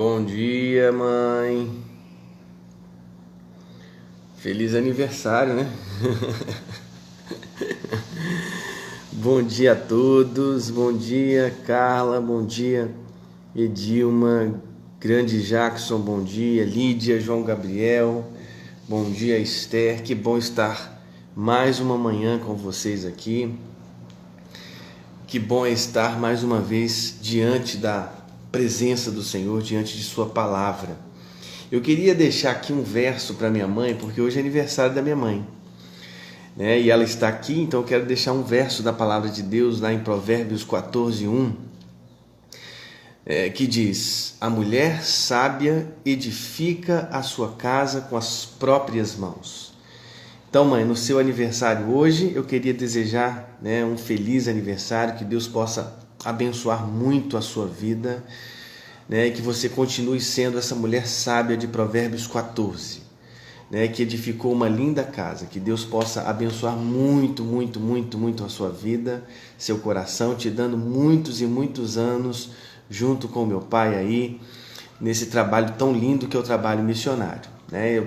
Bom dia, mãe. Feliz aniversário, né? Bom dia a todos. Bom dia, Carla. Bom dia, Edilma. Grande Jackson. Bom dia, Lídia, João Gabriel. Bom dia, Esther. Que bom estar mais uma manhã com vocês aqui. Que bom é estar mais uma vez diante da presença do Senhor, diante de sua palavra. Eu queria deixar aqui um verso para minha mãe, porque hoje é aniversário da minha mãe, né? E ela está aqui, então eu quero deixar um verso da palavra de Deus lá em Provérbios 14:1, que diz: a mulher sábia edifica a sua casa com as próprias mãos. Então, mãe, no seu aniversário hoje, eu queria desejar, né, um feliz aniversário, que Deus possa abençoar muito a sua vida, né, e que você continue sendo essa mulher sábia de Provérbios 14, né, que edificou uma linda casa. Que Deus possa abençoar muito, muito, muito, muito a sua vida, seu coração, te dando muitos e muitos anos junto com o meu pai aí, nesse trabalho tão lindo que é o trabalho missionário, né?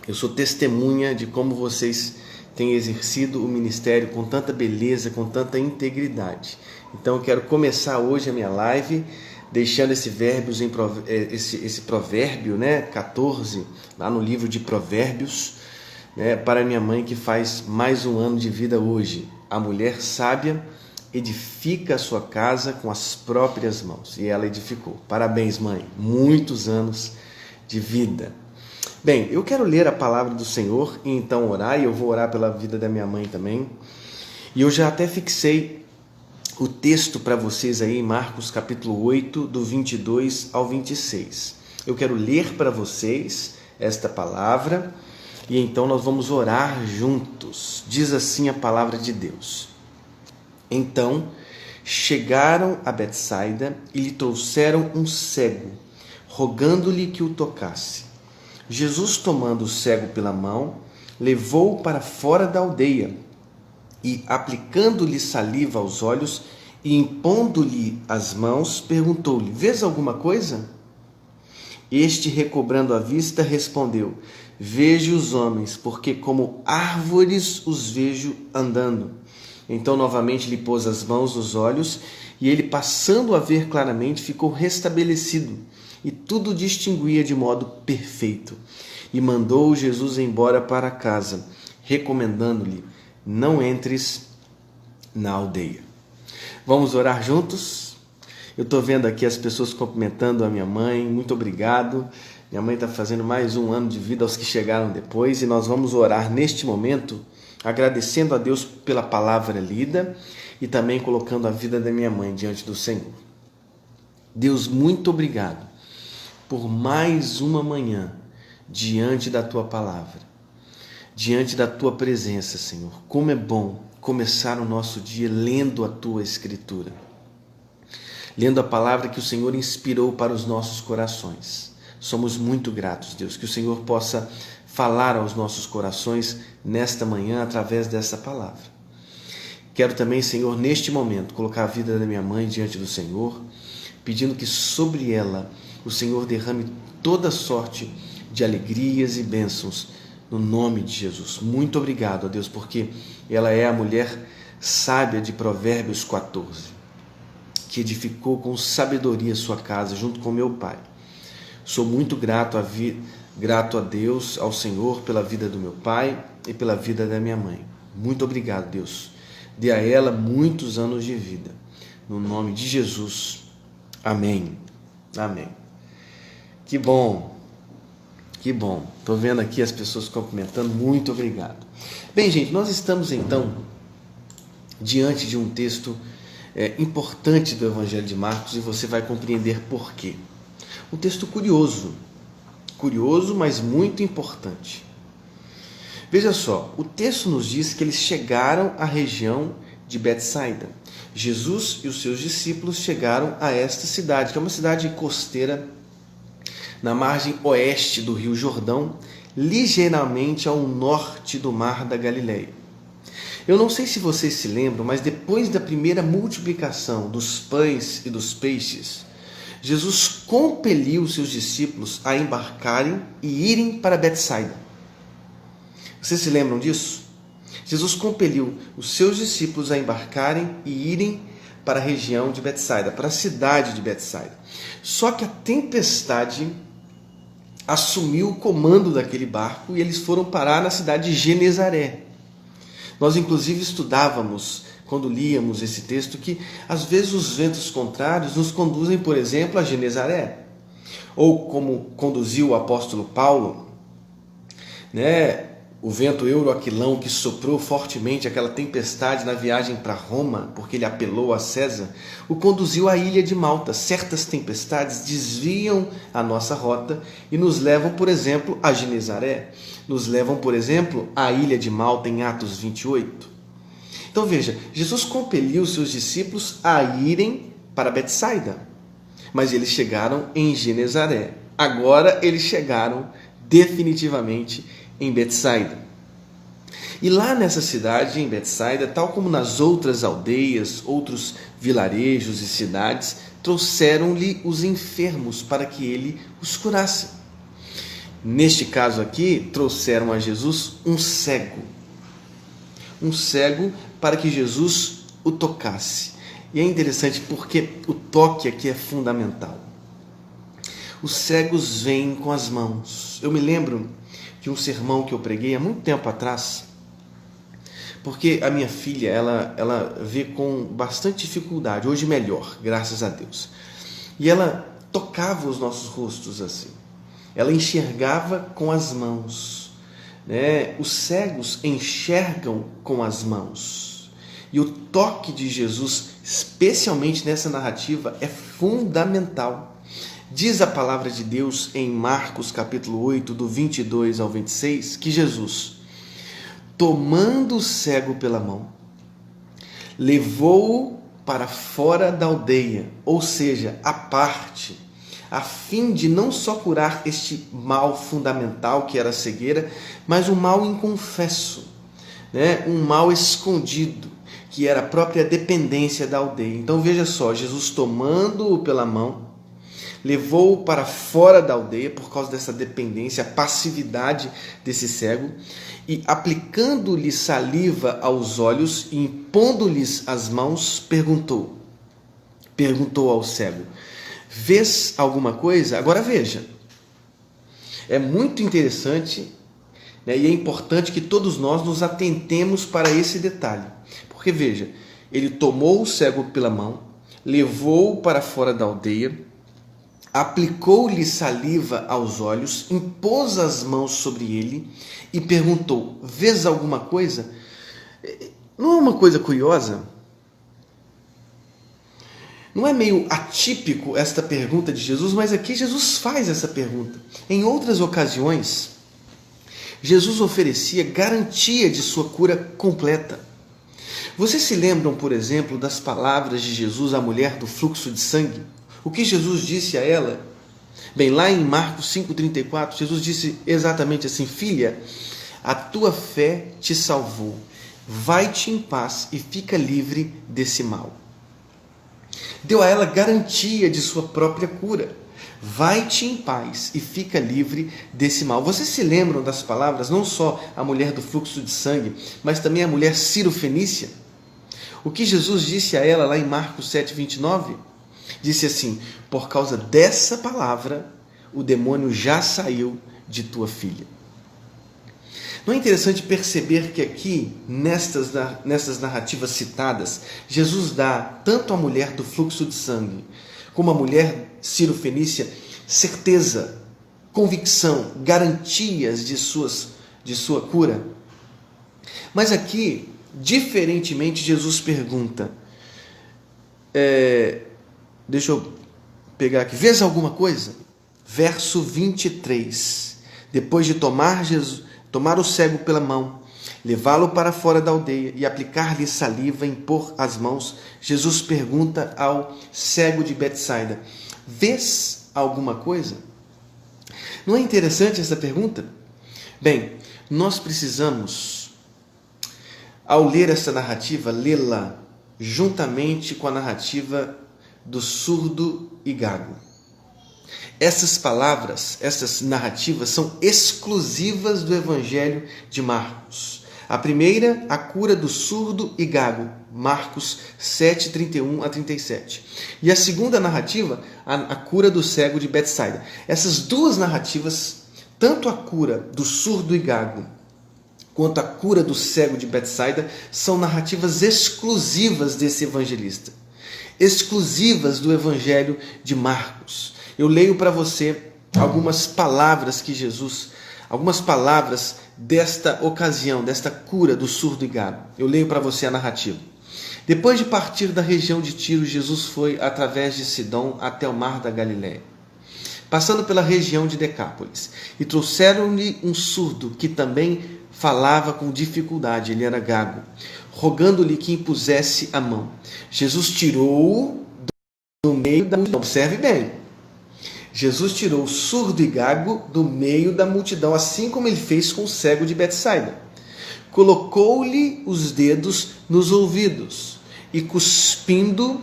Eu sou testemunha de como vocês têm exercido o ministério com tanta beleza, com tanta integridade. Então eu quero começar hoje a minha live deixando esse provérbio, né, 14, lá no livro de Provérbios, né, para minha mãe que faz mais um ano de vida hoje. A mulher sábia edifica a sua casa com as próprias mãos. E ela edificou. Parabéns, mãe. Muitos anos de vida. Bem, eu quero ler a palavra do Senhor e então orar, e eu vou orar pela vida da minha mãe também. E eu já até fixei o texto para vocês aí em Marcos capítulo 8, do 22 ao 26. Eu quero ler para vocês esta palavra e então nós vamos orar juntos. Diz assim a palavra de Deus: Então chegaram a Betsaida e lhe trouxeram um cego, rogando-lhe que o tocasse. Jesus, tomando o cego pela mão, levou-o para fora da aldeia e, aplicando-lhe saliva aos olhos e impondo-lhe as mãos, perguntou-lhe: vês alguma coisa? Este, recobrando a vista, respondeu: vejo os homens, porque como árvores os vejo andando. Então novamente lhe pôs as mãos nos olhos, e ele, passando a ver claramente, ficou restabelecido, e tudo distinguia de modo perfeito. E mandou Jesus embora para casa, recomendando-lhe: não entres na aldeia. Vamos orar juntos? Eu estou vendo aqui as pessoas cumprimentando a minha mãe. Muito obrigado. Minha mãe está fazendo mais um ano de vida aos que chegaram depois, e nós vamos orar neste momento, agradecendo a Deus pela palavra lida e também colocando a vida da minha mãe diante do Senhor. Deus, muito obrigado por mais uma manhã diante da Tua palavra, diante da Tua presença, Senhor. Como é bom começar o nosso dia lendo a Tua Escritura, lendo a palavra que o Senhor inspirou para os nossos corações. Somos muito gratos, Deus, que o Senhor possa falar aos nossos corações nesta manhã através dessa palavra. Quero também, Senhor, neste momento, colocar a vida da minha mãe diante do Senhor, pedindo que sobre ela o Senhor derrame toda sorte de alegrias e bênçãos no nome de Jesus. Muito obrigado, ó Deus, porque ela é a mulher sábia de Provérbios 14, que edificou com sabedoria sua casa junto com meu pai. Sou muito grato a Deus, ao Senhor, pela vida do meu pai e pela vida da minha mãe. Muito obrigado, Deus. Dê a ela muitos anos de vida. No nome de Jesus. Amém. Amém. Que bom. Que bom. Estou vendo aqui as pessoas cumprimentando. Muito obrigado. Bem, gente, nós estamos então diante de um texto importante do Evangelho de Marcos, e você vai compreender por quê. Um texto curioso, mas muito importante. Veja só, o texto nos diz que eles chegaram à região de Betsaida. Jesus e os seus discípulos chegaram a esta cidade, que é uma cidade costeira na margem oeste do Rio Jordão, ligeiramente ao norte do Mar da Galileia. Eu não sei se vocês se lembram, mas depois da primeira multiplicação dos pães e dos peixes, Jesus compeliu seus discípulos a embarcarem e irem para Betsaida. Vocês se lembram disso? Jesus compeliu os seus discípulos a embarcarem e irem para a região de Betsaida, para a cidade de Betsaida. Só que a tempestade assumiu o comando daquele barco e eles foram parar na cidade de Genezaré. Nós, inclusive, estudávamos, quando líamos esse texto, que às vezes os ventos contrários nos conduzem, por exemplo, a Genezaré. Ou como conduziu o apóstolo Paulo, né? O vento euroaquilão que soprou fortemente aquela tempestade na viagem para Roma, porque ele apelou a César, o conduziu à ilha de Malta. Certas tempestades desviam a nossa rota e nos levam, por exemplo, a Genezaré. Nos levam, por exemplo, à ilha de Malta em Atos 28. Então veja, Jesus compeliu seus discípulos a irem para Betsaida, mas eles chegaram em Genezaré. Agora eles chegaram definitivamente em Betsaida. E lá nessa cidade, em Betsaida, tal como nas outras aldeias, outros vilarejos e cidades, trouxeram-lhe os enfermos para que ele os curasse. Neste caso aqui, trouxeram a Jesus um cego para que Jesus o tocasse. E é interessante porque o toque aqui é fundamental. Os cegos veem com as mãos. Eu me lembro de um sermão que eu preguei há muito tempo atrás, porque a minha filha, ela vê com bastante dificuldade, hoje melhor, graças a Deus. E ela tocava os nossos rostos assim. Ela enxergava com as mãos, né? Os cegos enxergam com as mãos. E o toque de Jesus, especialmente nessa narrativa, é fundamental. Diz a palavra de Deus em Marcos capítulo 8, do 22 ao 26, que Jesus, tomando o cego pela mão, levou-o para fora da aldeia, ou seja, à parte, a fim de não só curar este mal fundamental que era a cegueira, mas um mal inconfesso, né? Um mal escondido, que era a própria dependência da aldeia. Então veja só, Jesus tomando-o pela mão, levou-o para fora da aldeia por causa dessa dependência, a passividade desse cego, e aplicando-lhe saliva aos olhos e impondo-lhes as mãos, perguntou ao cego: vês alguma coisa? Agora veja, é muito interessante, né, e é importante que todos nós nos atentemos para esse detalhe, porque veja, ele tomou o cego pela mão, levou-o para fora da aldeia, aplicou-lhe saliva aos olhos, impôs as mãos sobre ele e perguntou: vês alguma coisa? Não é uma coisa curiosa? Não é meio atípico esta pergunta de Jesus, mas aqui Jesus faz essa pergunta. Em outras ocasiões, Jesus oferecia garantia de sua cura completa. Vocês se lembram, por exemplo, das palavras de Jesus à mulher do fluxo de sangue? O que Jesus disse a ela? Bem, lá em Marcos 5,34, Jesus disse exatamente assim: filha, a tua fé te salvou. Vai-te em paz e fica livre desse mal. Deu a ela garantia de sua própria cura. Vai-te em paz e fica livre desse mal. Vocês se lembram das palavras, não só a mulher do fluxo de sangue, mas também a mulher Ciro-fenícia? O que Jesus disse a ela lá em Marcos 7,29? Disse assim: por causa dessa palavra, o demônio já saiu de tua filha. Não é interessante perceber que aqui, nessas narrativas citadas, Jesus dá tanto à mulher do fluxo de sangue, como à mulher Ciro-fenícia, certeza, convicção, garantias de sua cura? Mas aqui, diferentemente, Jesus pergunta, deixa eu pegar aqui, vês alguma coisa? Verso 23, depois de tomar o cego pela mão, levá-lo para fora da aldeia e aplicar-lhe saliva, impor as mãos, Jesus pergunta ao cego de Betsaida: vês alguma coisa? Não é interessante essa pergunta? Bem, nós precisamos, ao ler essa narrativa, lê-la juntamente com a narrativa do surdo e gago. Essas palavras, essas narrativas são exclusivas do Evangelho de Marcos. A primeira, a cura do surdo e gago, Marcos 7, 31 a 37. E a segunda narrativa, a cura do cego de Betsaida. Essas duas narrativas, tanto a cura do surdo e gago, quanto a cura do cego de Betsaida, são narrativas exclusivas desse evangelista, exclusivas do Evangelho de Marcos. Eu leio para você algumas palavras desta ocasião, desta cura do surdo e gago. Eu leio para você a narrativa. Depois de partir da região de Tiro, Jesus foi através de Sidom até o mar da Galiléia, passando pela região de Decápolis, e trouxeram-lhe um surdo que também falava com dificuldade, ele era gago, rogando-lhe que impusesse a mão. Jesus tirou-o do meio da multidão. Observe bem. Jesus tirou o surdo e gago do meio da multidão, assim como ele fez com o cego de Betsaida. Colocou-lhe os dedos nos ouvidos e, cuspindo,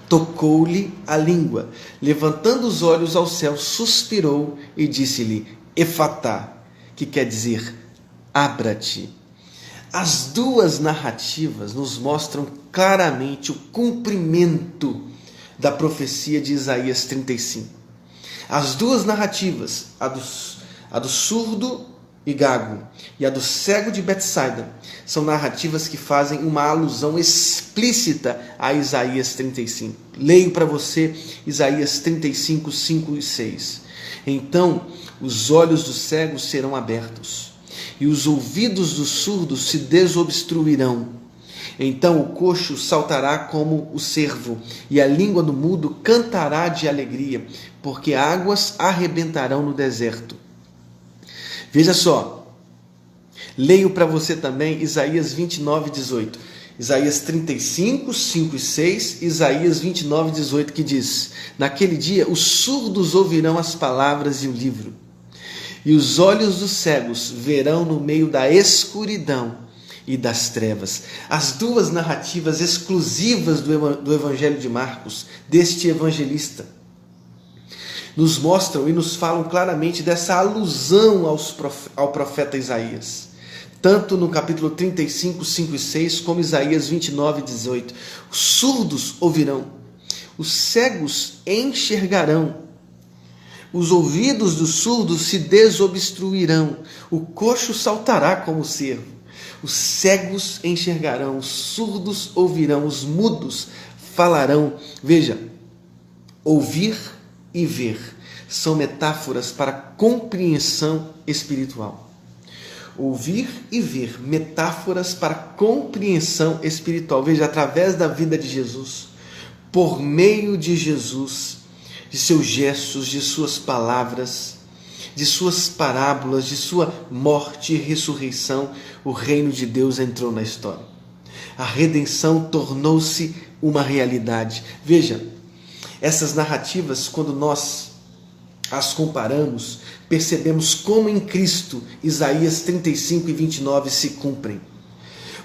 tocou-lhe a língua. Levantando os olhos ao céu, suspirou e disse-lhe, Efatá, que quer dizer, abra-te. As duas narrativas nos mostram claramente o cumprimento da profecia de Isaías 35. As duas narrativas, a do surdo e gago e a do cego de Betsaida, são narrativas que fazem uma alusão explícita a Isaías 35. Leio para você Isaías 35, 5 e 6. Então os olhos dos cegos serão abertos e os ouvidos dos surdos se desobstruirão. Então o coxo saltará como o cervo, e a língua do mudo cantará de alegria, porque águas arrebentarão no deserto. Veja só, leio para você também Isaías 29, 18. Isaías 35, 5 e 6, Isaías 29, 18, que diz, naquele dia os surdos ouvirão as palavras e o livro, e os olhos dos cegos verão no meio da escuridão e das trevas. As duas narrativas exclusivas do Evangelho de Marcos, deste evangelista, nos mostram e nos falam claramente dessa alusão ao profeta Isaías. Tanto no capítulo 35, 5 e 6, como Isaías 29, 18. Os surdos ouvirão, os cegos enxergarão, os ouvidos dos surdos se desobstruirão, o coxo saltará como o cervo. Os cegos enxergarão, os surdos ouvirão, os mudos falarão. Veja, ouvir e ver são metáforas para compreensão espiritual. Ouvir e ver, metáforas para compreensão espiritual. Veja, através da vida de Jesus, por meio de Jesus, de seus gestos, de suas palavras, de suas parábolas, de sua morte e ressurreição, o reino de Deus entrou na história. A redenção tornou-se uma realidade. Veja, essas narrativas, quando nós as comparamos, percebemos como em Cristo Isaías 35 e 29 se cumprem.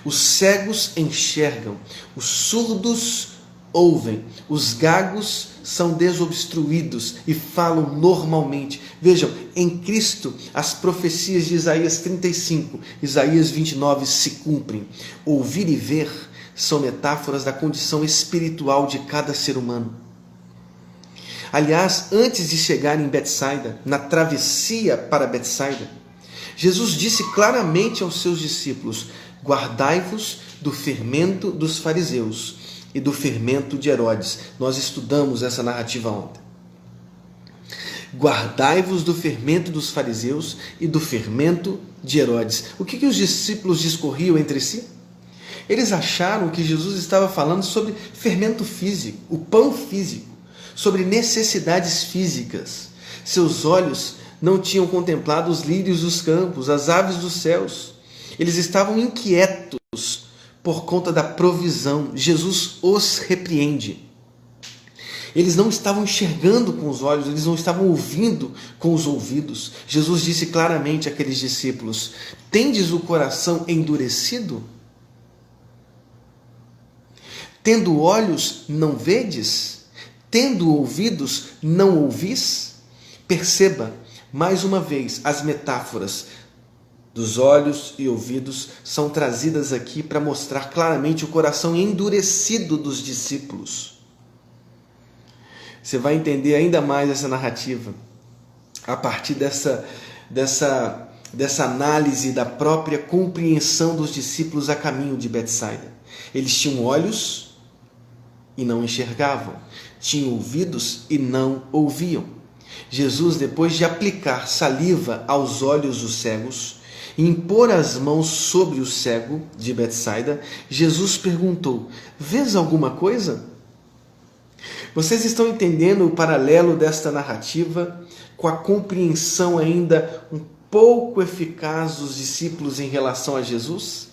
Os cegos enxergam, os surdos ouvem, os gagos são desobstruídos e falam normalmente. Vejam, em Cristo as profecias de Isaías 35, Isaías 29 se cumprem. Ouvir e ver são metáforas da condição espiritual de cada ser humano. Aliás, antes de chegar em Betsaida, na travessia para Betsaida, Jesus disse claramente aos seus discípulos, guardai-vos do fermento dos fariseus e do fermento de Herodes. Nós estudamos essa narrativa ontem. Guardai-vos do fermento dos fariseus e do fermento de Herodes. O que os discípulos discorriam entre si? Eles acharam que Jesus estava falando sobre fermento físico, o pão físico, sobre necessidades físicas. Seus olhos não tinham contemplado os lírios dos campos, as aves dos céus. Eles estavam inquietos por conta da provisão. Jesus os repreende. Eles não estavam enxergando com os olhos, eles não estavam ouvindo com os ouvidos. Jesus disse claramente àqueles discípulos, tendes o coração endurecido? Tendo olhos, não vedes? tendo ouvidos, não ouvis? Perceba, mais uma vez, as metáforas dos olhos e ouvidos são trazidas aqui para mostrar claramente o coração endurecido dos discípulos. Você vai entender ainda mais essa narrativa a partir dessa análise da própria compreensão dos discípulos a caminho de Betsaida. Eles tinham olhos e não enxergavam, tinham ouvidos e não ouviam. Jesus, depois de aplicar saliva aos olhos dos cegos e impor as mãos sobre o cego de Betsaida, Jesus perguntou: vês alguma coisa? Vocês estão entendendo o paralelo desta narrativa com a compreensão ainda um pouco eficaz dos discípulos em relação a Jesus?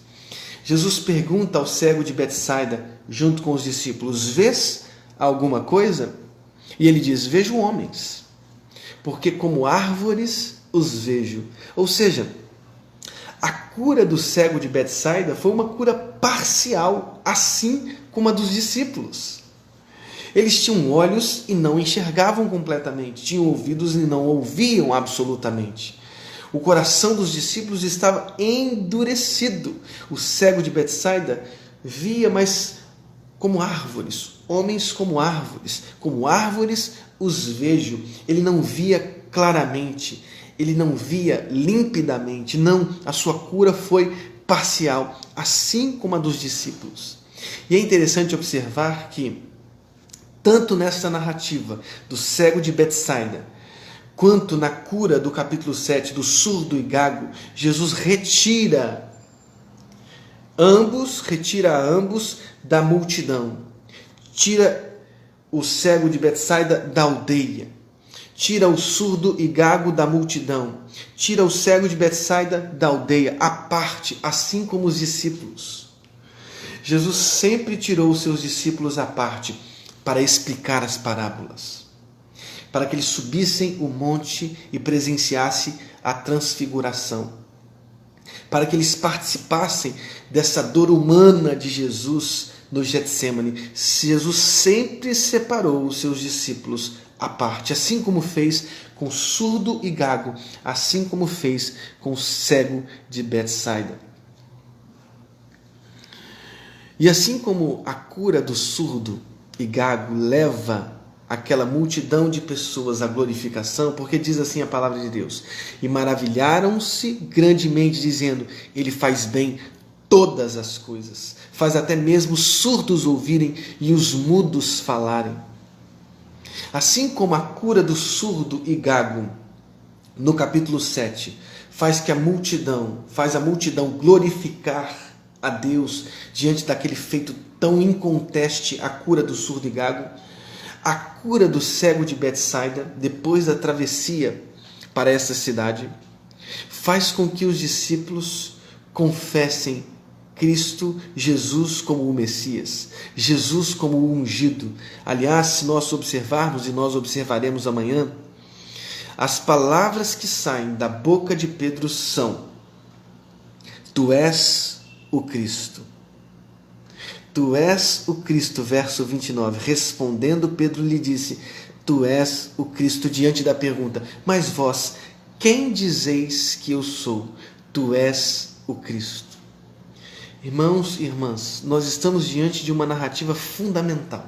Jesus pergunta ao cego de Betsaida, junto com os discípulos: vês alguma coisa? E ele diz: vejo homens, porque como árvores os vejo. Ou seja, a cura do cego de Betsaida foi uma cura parcial, assim como a dos discípulos. Eles tinham olhos e não enxergavam completamente, tinham ouvidos e não ouviam absolutamente. O coração dos discípulos estava endurecido. O cego de Betsaida via, mas como árvores, homens como árvores os vejo. Ele não via claramente, ele não via limpidamente, não, a sua cura foi parcial, assim como a dos discípulos. E é interessante observar que, tanto nesta narrativa do cego de Betsaida, quanto na cura do capítulo 7 do surdo e gago, Jesus retira ambos da multidão. Tira o cego de Betsaida da aldeia. Tira o surdo e gago da multidão. Tira o cego de Betsaida da aldeia, à parte, assim como os discípulos. Jesus sempre tirou os seus discípulos à parte para explicar as parábolas, para que eles subissem o monte e presenciassem a transfiguração, para que eles participassem dessa dor humana de Jesus no Getsêmani. Jesus sempre separou os seus discípulos à parte, assim como fez com surdo e gago, assim como fez com o cego de Betsaida. E assim como a cura do surdo e gago leva aquela multidão de pessoas à glorificação, porque diz assim a palavra de Deus: e maravilharam-se grandemente, dizendo: ele faz bem todas as coisas, faz até mesmo os surdos ouvirem e os mudos falarem. Assim como a cura do surdo e gago no capítulo 7 faz a multidão glorificar a Deus diante daquele feito tão inconteste, a cura do surdo e gago, a cura do cego de Betsaida, depois da travessia para essa cidade, faz com que os discípulos confessem Cristo Jesus como o Messias, Jesus como o ungido. Aliás, se nós observarmos, e nós observaremos amanhã, as palavras que saem da boca de Pedro são: tu és o Cristo. Tu és o Cristo, verso 29. Respondendo, Pedro lhe disse: tu és o Cristo, diante da pergunta: mas vós, quem dizeis que eu sou? Tu és o Cristo. Irmãos e irmãs, nós estamos diante de uma narrativa fundamental,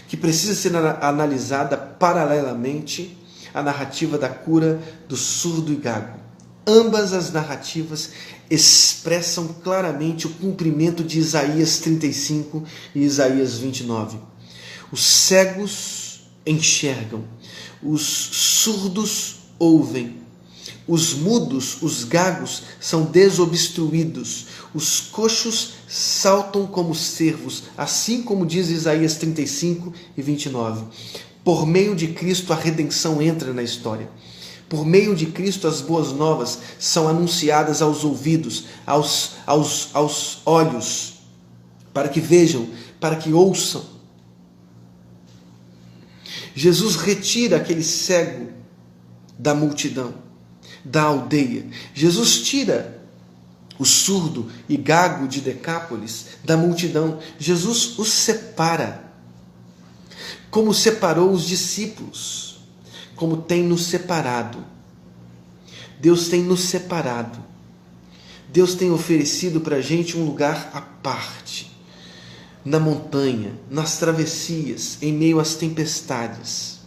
que precisa ser analisada paralelamente à narrativa da cura do surdo e gago. Ambas as narrativas expressam claramente o cumprimento de Isaías 35 e Isaías 29. Os cegos enxergam, os surdos ouvem, os mudos, os gagos, são desobstruídos, os coxos saltam como cervos, assim como diz Isaías 35 e 29. Por meio de Cristo a redenção entra na história. Por meio de Cristo as boas novas são anunciadas aos ouvidos, aos olhos, para que vejam, para que ouçam. Jesus retira aquele cego da multidão, da aldeia. Jesus tira o surdo e gago de Decápolis da multidão. Jesus os separa. como separou os discípulos, como tem nos separado. Deus tem nos separado. Deus tem oferecido para a gente um lugar à parte, na montanha, nas travessias, em meio às tempestades.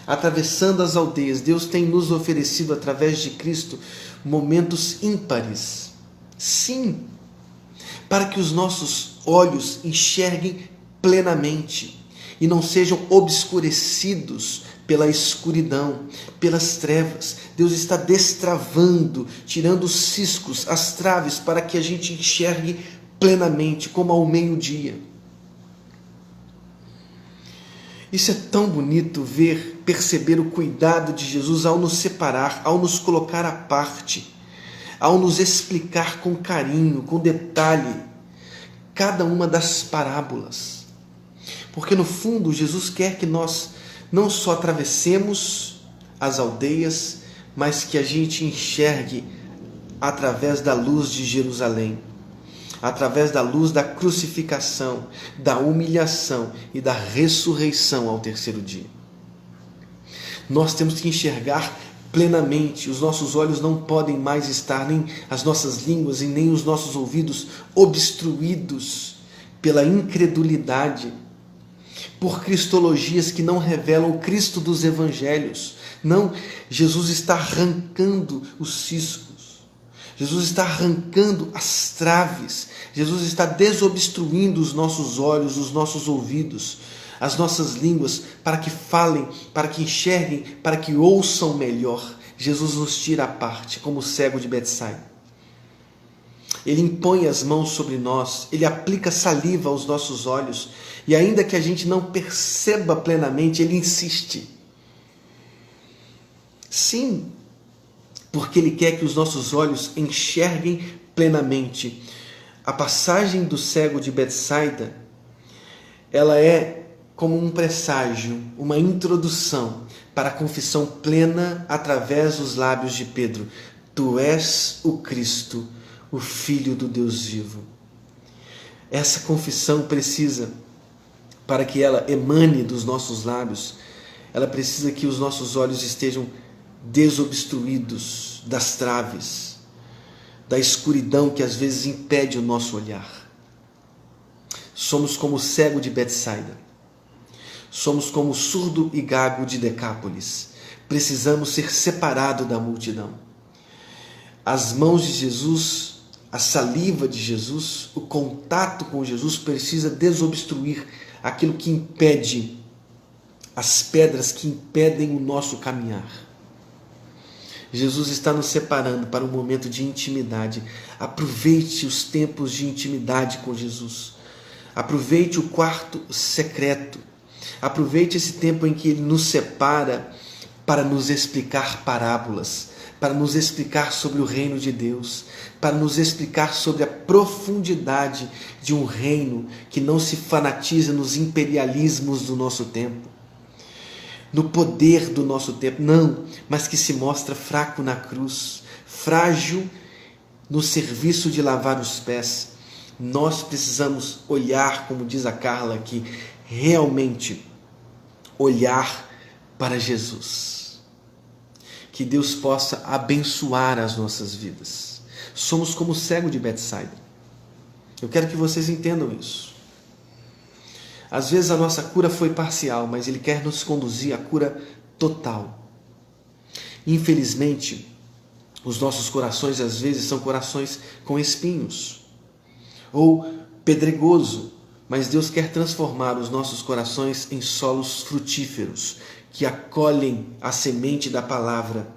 Atravessando as aldeias, Deus tem nos oferecido, através de Cristo, momentos ímpares. Sim, para que os nossos olhos enxerguem plenamente e não sejam obscurecidos pela escuridão, pelas trevas. Deus está destravando, tirando os ciscos, as traves, para que a gente enxergue plenamente, como ao meio-dia. Isso é tão bonito ver, perceber o cuidado de Jesus ao nos separar, ao nos colocar à parte, ao nos explicar com carinho, com detalhe, cada uma das parábolas. Porque no fundo Jesus quer que nós não só atravessemos as aldeias, mas que a gente enxergue através da luz de Jerusalém, através da luz da crucificação, da humilhação e da ressurreição ao terceiro dia. Nós temos que enxergar plenamente, os nossos olhos não podem mais estar, nem as nossas línguas e nem os nossos ouvidos obstruídos pela incredulidade, por cristologias que não revelam o Cristo dos evangelhos. Não, Jesus está arrancando os ciscos, Jesus está arrancando as traves, Jesus está desobstruindo os nossos olhos, os nossos ouvidos, as nossas línguas, para que falem, para que enxerguem, para que ouçam melhor. Jesus nos tira à parte, como o cego de Betsaida. Ele impõe as mãos sobre nós, Ele aplica saliva aos nossos olhos, e ainda que a gente não perceba plenamente, Ele insiste. Sim, porque Ele quer que os nossos olhos enxerguem plenamente. A passagem do cego de Betsaida, ela é como um presságio, uma introdução para a confissão plena através dos lábios de Pedro. Tu és o Cristo, o Filho do Deus vivo. Essa confissão precisa, para que ela emane dos nossos lábios, ela precisa que os nossos olhos estejam desobstruídos das traves, da escuridão que às vezes impede o nosso olhar. Somos como o cego de Betsaida. Somos como o surdo e gago de Decápolis. Precisamos ser separados da multidão. As mãos de Jesus, a saliva de Jesus, o contato com Jesus precisa desobstruir aquilo que impede, as pedras que impedem o nosso caminhar. Jesus está nos separando para um momento de intimidade. Aproveite os tempos de intimidade com Jesus. Aproveite o quarto secreto. Aproveite esse tempo em que Ele nos separa para nos explicar parábolas, para nos explicar sobre o reino de Deus, para nos explicar sobre a profundidade de um reino que não se fanatiza nos imperialismos do nosso tempo, no poder do nosso tempo, não, mas que se mostra fraco na cruz, frágil no serviço de lavar os pés. Nós precisamos olhar, como diz a Carla aqui, realmente olhar para Jesus. Que Deus possa abençoar as nossas vidas. Somos como o cego de Betsaida. Eu quero que vocês entendam isso. Às vezes a nossa cura foi parcial, mas Ele quer nos conduzir à cura total. Infelizmente, os nossos corações às vezes são corações com espinhos ou pedregoso, mas Deus quer transformar os nossos corações em solos frutíferos, que acolhem a semente da palavra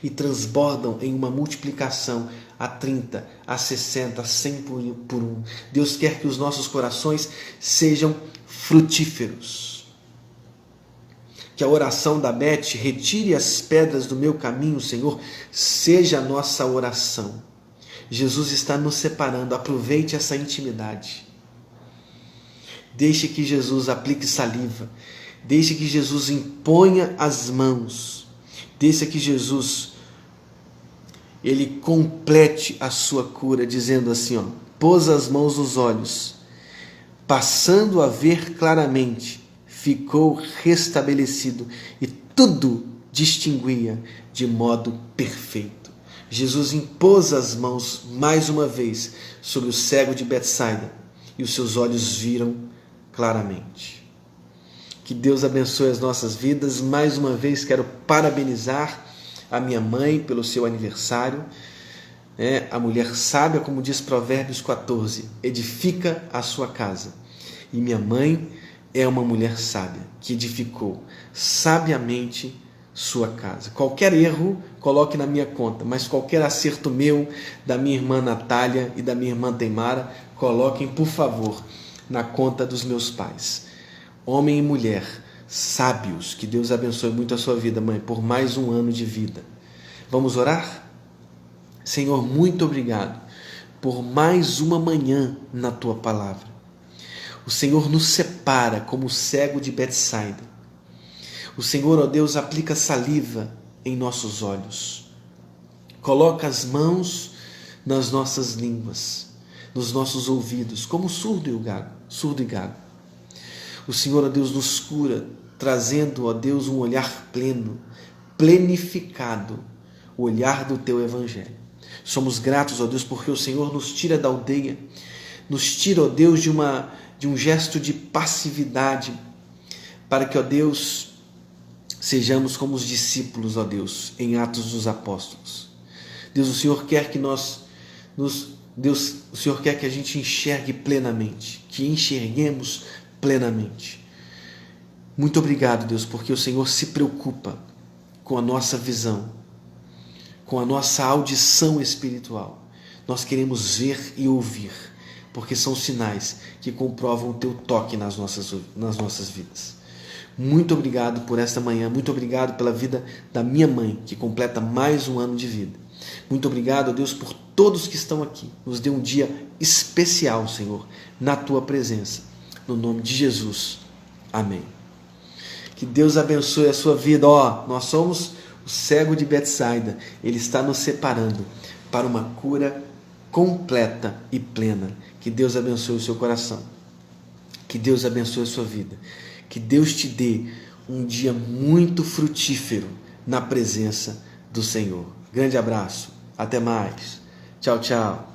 e transbordam em uma multiplicação a 30, a 60, a 100 por um. Deus quer que os nossos corações sejam frutíferos. Que a oração da Beth, retire as pedras do meu caminho, Senhor, seja a nossa oração. Jesus está nos separando, aproveite essa intimidade. Deixe que Jesus aplique saliva, deixe que Jesus imponha as mãos, deixe que Jesus Ele complete a sua cura, dizendo assim, pôs as mãos nos olhos, passando a ver claramente, ficou restabelecido e tudo distinguia de modo perfeito. Jesus impôs as mãos mais uma vez sobre o cego de Betsaida e os seus olhos viram claramente. Que Deus abençoe as nossas vidas. Mais uma vez quero parabenizar a minha mãe pelo seu aniversário. A mulher sábia, como diz Provérbios 14, edifica a sua casa. E minha mãe é uma mulher sábia, que edificou sabiamente sua casa. Qualquer erro, coloque na minha conta, mas qualquer acerto meu, da minha irmã Natália e da minha irmã Teimara, coloquem, por favor, na conta dos meus pais. Homem e mulher, sábios, que Deus abençoe muito a sua vida, mãe, por mais um ano de vida. Vamos orar? Senhor, muito obrigado por mais uma manhã na Tua Palavra. O Senhor nos separa como o cego de Betsaida. O Senhor, ó Deus, aplica saliva em nossos olhos. Coloca as mãos nas nossas línguas, nos nossos ouvidos, como surdo e gago. O Senhor, ó Deus, nos cura, trazendo, ó Deus, um olhar pleno, plenificado, o olhar do Teu Evangelho. Somos gratos, ó Deus, porque o Senhor nos tira da aldeia, nos tira, ó Deus, de um gesto de passividade, para que, ó Deus, sejamos como os discípulos, ó Deus, em Atos dos Apóstolos. Deus, o Senhor quer que o Senhor quer que a gente enxergue plenamente, que enxerguemos plenamente. Muito obrigado, Deus, porque o Senhor se preocupa com a nossa visão, com a nossa audição espiritual. Nós queremos ver e ouvir, porque são sinais que comprovam o Teu toque nas nossas vidas. Muito obrigado por esta manhã, muito obrigado pela vida da minha mãe, que completa mais um ano de vida. Muito obrigado, Deus, por todos que estão aqui. Nos dê um dia especial, Senhor, na Tua presença. No nome de Jesus. Amém. Que Deus abençoe a sua vida. Nós somos o cego de Betsaida. Ele está nos separando para uma cura completa e plena. Que Deus abençoe o seu coração. Que Deus abençoe a sua vida. Que Deus te dê um dia muito frutífero na presença do Senhor. Grande abraço. Até mais. Tchau, tchau.